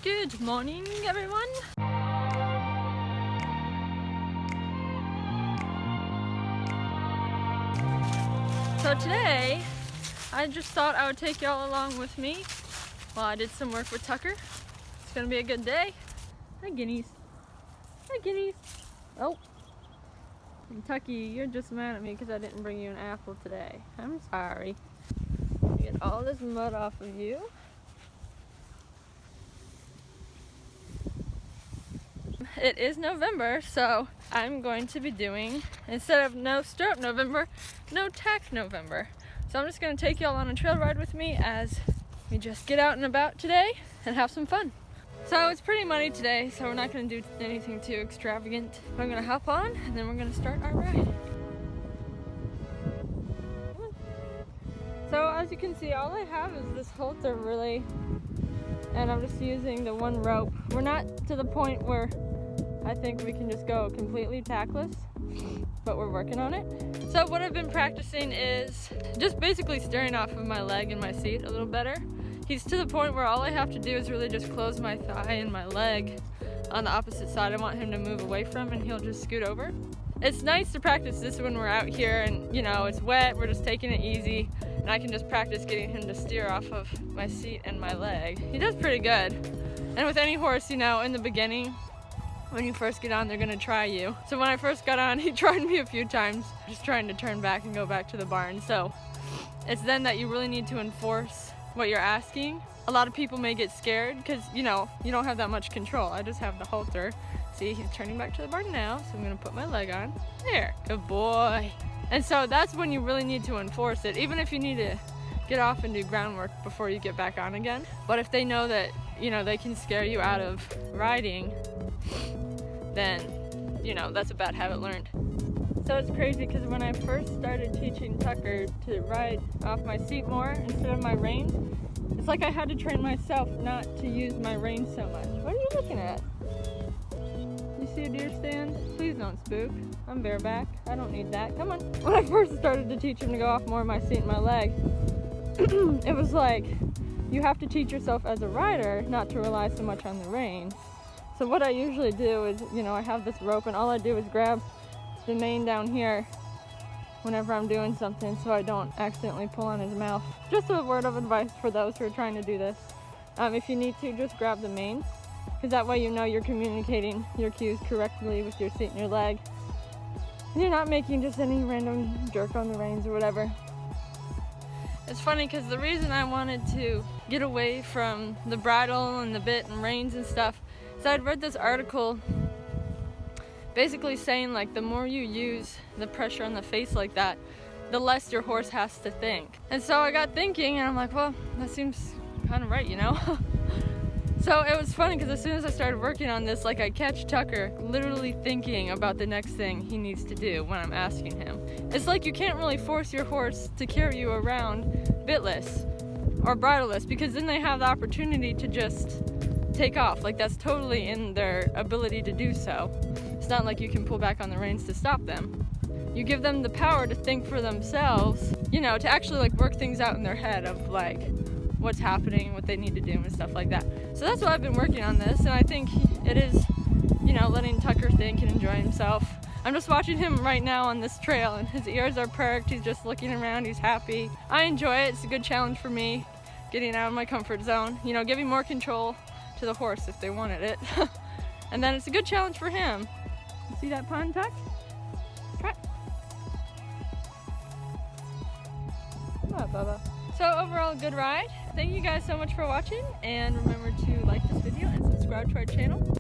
Good morning, everyone. So today, I just thought I would take y'all along with me while I did some work with Tucker. It's gonna be a good day. Hi, guineas. Hi, guineas. Oh, Kentucky, you're just mad at me because I didn't bring you an apple today. I'm sorry. Get all this mud off of you. It is November, so I'm going to be doing, instead of no stirrup November, no tack November. So I'm just going to take y'all on a trail ride with me as we just get out and about today and have some fun. So it's pretty muddy today, so we're not going to do anything too extravagant. I'm going to hop on and then we're going to start our ride. So as you can see, all I have is this halter really, and I'm just using the one rope. We're not to the point where I think we can just go completely tackless, but we're working on it. So what I've been practicing is just basically staring off of my leg and my seat a little better. He's to the point where all I have to do is really just close my thigh and my leg on the opposite side I want him to move away from, and he'll just scoot over. It's nice to practice this when we're out here and, you know, it's wet, we're just taking it easy, and I can just practice getting him to steer off of my seat and my leg. He does pretty good. And with any horse, you know, in the beginning, when you first get on, they're gonna try you. So when I first got on, he tried me a few times, just trying to turn back and go back to the barn. So it's then that you really need to enforce what you're asking. A lot of people may get scared because, you know, you don't have that much control. I just have the halter. See, he's turning back to the barn now, so I'm gonna put my leg on. There, good boy. And so that's when you really need to enforce it, even if you need to get off and do groundwork before you get back on again. But if they know that, you know, they can scare you out of riding, then, you know, that's a bad habit learned. So it's crazy because when I first started teaching Tucker to ride off my seat more instead of my rein, it's like I had to train myself not to use my rein so much. What are you looking at? You see a deer stand? Please don't spook. I'm bareback. I don't need that. Come on. When I first started to teach him to go off more of my seat and my leg, it was like, you have to teach yourself as a rider not to rely so much on the reins. So what I usually do is, you know, I have this rope and all I do is grab the mane down here whenever I'm doing something so I don't accidentally pull on his mouth. Just a word of advice for those who are trying to do this. If you need to, just grab the mane, because that way you know you're communicating your cues correctly with your seat and your leg. And you're not making just any random jerk on the reins or whatever. It's funny because the reason I wanted to get away from the bridle and the bit and reins and stuff is I'd read this article basically saying like the more you use the pressure on the face like that, the less your horse has to think. And so I got thinking and I'm like, well, that seems kind of right, you know? So it was funny because as soon as I started working on this, like I catch Tucker literally thinking about the next thing he needs to do when I'm asking him. It's like you can't really force your horse to carry you around bitless or bridleless, because then they have the opportunity to just take off. Like that's totally in their ability to do so. It's not like you can pull back on the reins to stop them. You give them the power to think for themselves, you know, to actually like work things out in their head of like what's happening, what they need to do and stuff like that. So that's why I've been working on this, and I think it is, you know, letting Tucker think and enjoy himself. I'm just watching him right now on this trail and his ears are perked, he's just looking around, he's happy. I enjoy it, it's a good challenge for me, getting out of my comfort zone, you know, giving more control to the horse if they wanted it. And then it's a good challenge for him. You see that pond, Tack? Try. Come on, Bubba. So overall, good ride. Thank you guys so much for watching, and remember to like this video and subscribe to our channel.